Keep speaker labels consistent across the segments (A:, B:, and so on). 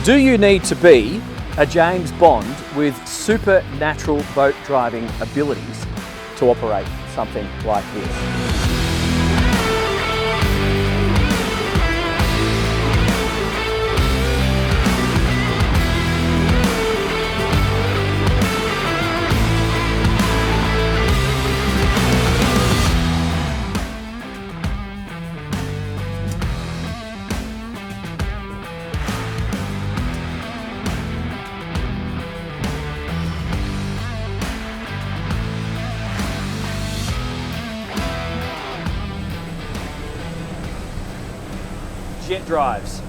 A: Do you need to be a James Bond with supernatural boat driving abilities to operate something like this? Jet drives.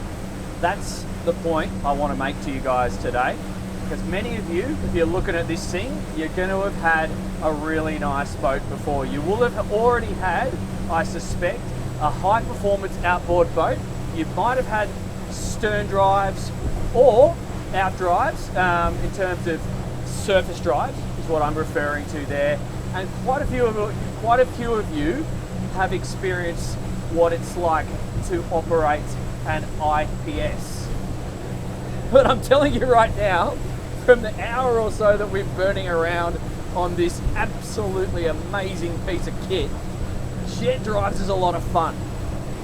A: That's the point I want to make to you guys today, because many of you, if you're looking at this thing, you're going to have had a really nice boat before. You will have already had, I suspect, a high performance outboard boat. You might have had stern drives or out drives in terms of surface drives is what I'm referring to there, and quite a few of you have experienced what it's like to operate an IPS. But I'm telling you right now, from the hour or so that we're burning around on this absolutely amazing piece of kit, jet drives is a lot of fun.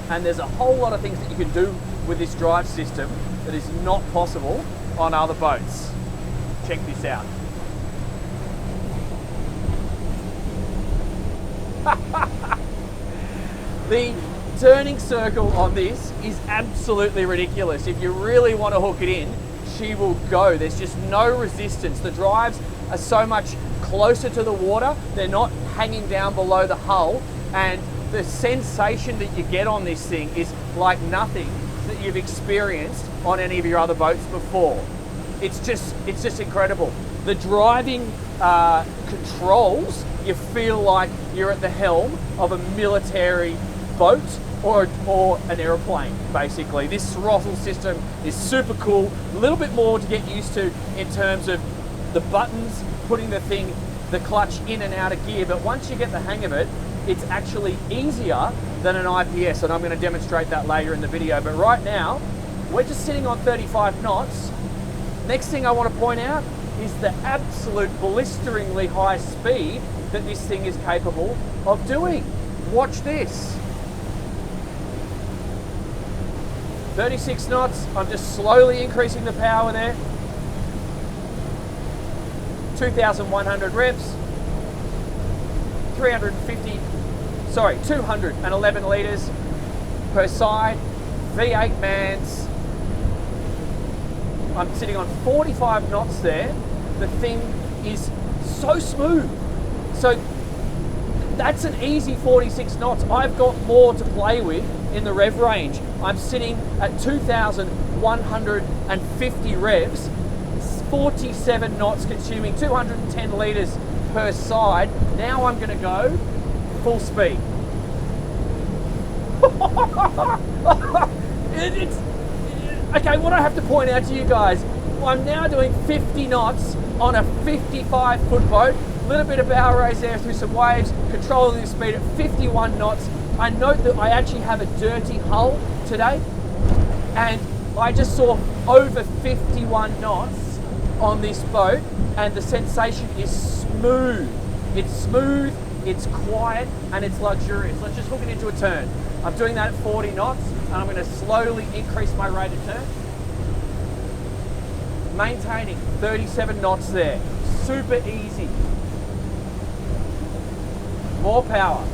A: And there's a whole lot of things that you can do with this drive system that is not possible on other boats. Check this out. The turning circle on this is absolutely ridiculous. If you really want to hook it in, she will go. There's just no resistance. The drives are so much closer to the water. They're not hanging down below the hull, and the sensation that you get on this thing is like nothing that you've experienced on any of your other boats before. It's just incredible. The driving controls, you feel like you're at the helm of a military boat or an aeroplane, basically. This throttle system is super cool. A little bit more to get used to in terms of the buttons, putting the clutch in and out of gear, but once you get the hang of it, it's actually easier than an IPS, and I'm going to demonstrate that later in the video. But right now, we're just sitting on 35 knots. Next thing I want to point out is the absolute blisteringly high speed that this thing is capable of doing. Watch this. 36 knots, I'm just slowly increasing the power there. 2,100 revs, 211 litres per side, V8 mans. I'm sitting on 45 knots there. The thing is so smooth. So that's an easy 46 knots. I've got more to play with in the rev range. I'm sitting at 2,150 revs, 47 knots, consuming 210 litres per side. Now I'm going to go full speed. Okay, what I have to point out to you guys, I'm now doing 50 knots on a 55-foot boat. A little bit of bow raise there through some waves, controlling the speed at 51 knots. I note that I actually have a dirty hull today, and I just saw over 51 knots on this boat, and the sensation is smooth. It's smooth, it's quiet, and it's luxurious. Let's just hook it into a turn. I'm doing that at 40 knots, and I'm going to slowly increase my rate of turn. Maintaining 37 knots there. Super easy. More power.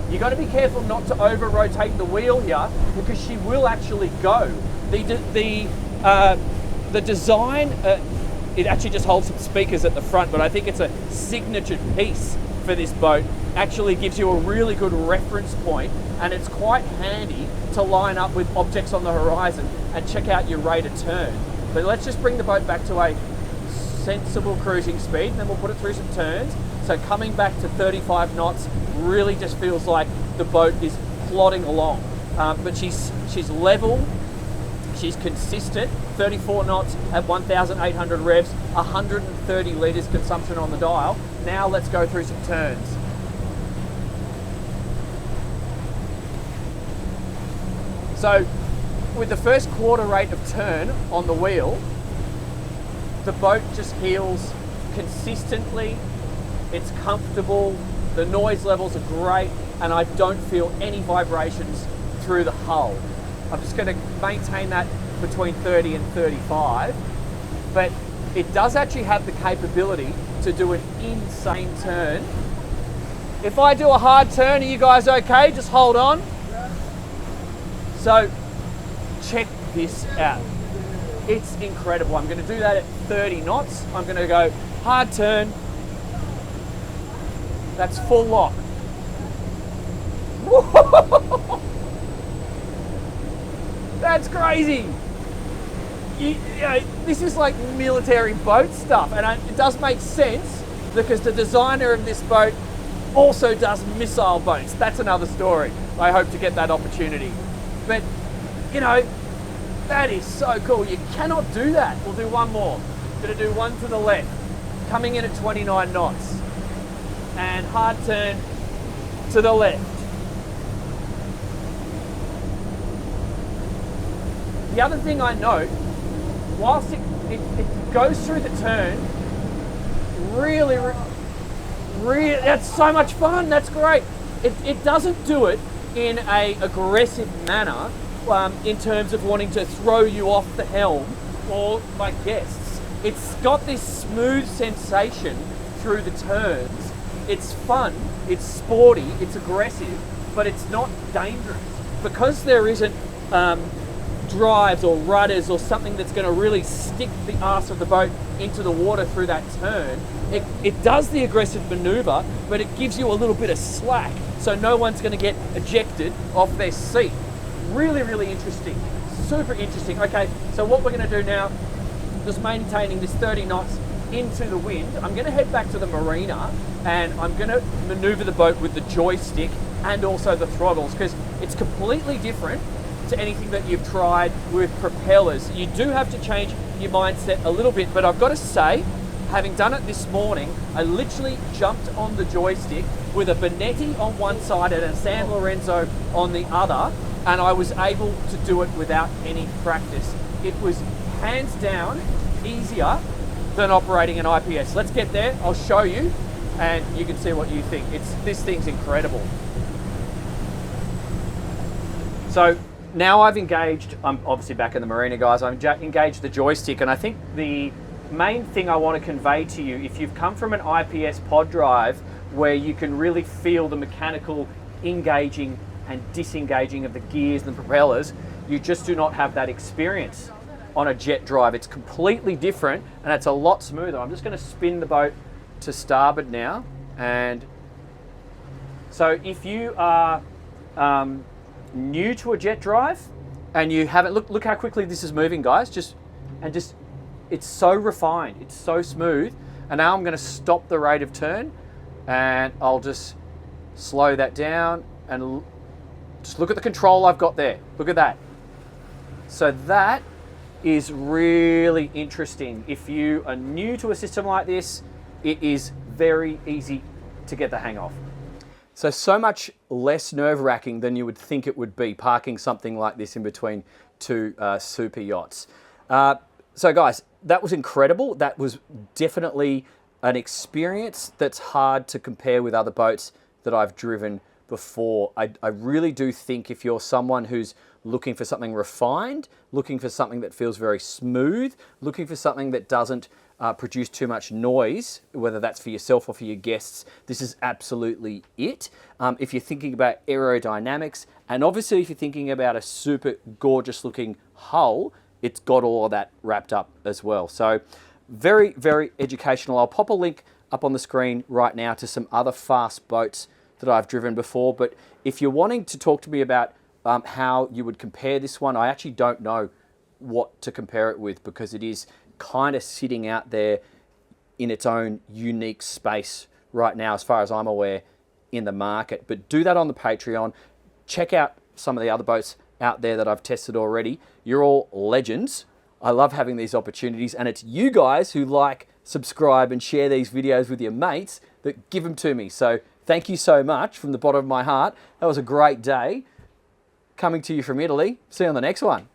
A: You got to be careful not to over rotate the wheel here, because she will actually go. The design, it actually just holds some speakers at the front, but I think it's a signature piece for this boat. Actually gives you a really good reference point, and it's quite handy to line up with objects on the horizon and check out your rate of turn. But let's just bring the boat back to a sensible cruising speed, and then we'll put it through some turns. So coming back to 35 knots really just feels like the boat is plodding along. But she's level, she's consistent. 34 knots at 1,800 revs, 130 litres consumption on the dial. Now let's go through some turns. So with the first quarter rate of turn on the wheel, the boat just heels consistently. It's comfortable, the noise levels are great, and I don't feel any vibrations through the hull. I'm just going to maintain that between 30 and 35, but it does actually have the capability to do an insane turn. If I do a hard turn, are you guys okay? Just hold on. So check this out. It's incredible. I'm going to do that at 30 knots. I'm going to go hard turn. That's full lock. That's crazy. You know, this is like military boat stuff, and it does make sense because the designer of this boat also does missile boats. That's another story. I hope to get that opportunity. But, you know, that is so cool. You cannot do that. We'll do one more. Gonna do one to the left, coming in at 29 knots. And hard turn to the left. The other thing I note, whilst it goes through the turn, really, that's so much fun, that's great. It doesn't do it in a aggressive manner in terms of wanting to throw you off the helm or my guests. It's got this smooth sensation through the turns. It's fun, it's sporty, it's aggressive, but it's not dangerous. Because there isn't drives or rudders or something that's going to really stick the arse of the boat into the water through that turn, it does the aggressive maneuver, but it gives you a little bit of slack, so no one's going to get ejected off their seat. Really, really interesting. Super interesting. Okay, so what we're going to do now, just maintaining this 30 knots into the wind, I'm going to head back to the marina and I'm going to maneuver the boat with the joystick and also the throttles, because it's completely different to anything that you've tried with propellers. You do have to change your mindset a little bit, but I've got to say, having done it this morning, I literally jumped on the joystick with a Benetti on one side and a San Lorenzo on the other, and I was able to do it without any practice. It was hands down easier than operating an IPS. Let's get there, I'll show you, and you can see what you think. This thing's incredible. So now I've engaged, I'm obviously back in the marina, guys, I've engaged the joystick, and I think the main thing I want to convey to you, if you've come from an IPS pod drive where you can really feel the mechanical engaging and disengaging of the gears and the propellers, you just do not have that experience on a jet drive. It's completely different and it's a lot smoother. I'm just going to spin the boat to starboard now, and so if you are new to a jet drive and you haven't, look how quickly this is moving, guys, it's so refined, it's so smooth. And now I'm going to stop the rate of turn and I'll just slow that down and just look at the control I've got there. Look at that. So that is really interesting. If you are new to a system like this, it is very easy to get the hang of. So much less nerve-wracking than you would think it would be parking something like this in between two super yachts. So guys, that was incredible. That was definitely an experience that's hard to compare with other boats that I've driven before. I really do think if you're someone who's looking for something refined, looking for something that feels very smooth, looking for something that doesn't produce too much noise, whether that's for yourself or for your guests, this is absolutely it. If you're thinking about aerodynamics, and obviously if you're thinking about a super gorgeous looking hull, it's got all of that wrapped up as well. So very, very educational. I'll pop a link up on the screen right now to some other fast boats that I've driven before. But if you're wanting to talk to me about how you would compare this one, I actually don't know what to compare it with, because it is kind of sitting out there in its own unique space right now, as far as I'm aware, in the market. But do that on the Patreon. Check out some of the other boats out there that I've tested already. You're all legends. I love having these opportunities, and it's you guys who like, subscribe, and share these videos with your mates that give them to me. So thank you so much from the bottom of my heart. That was a great day coming to you from Italy. See you on the next one.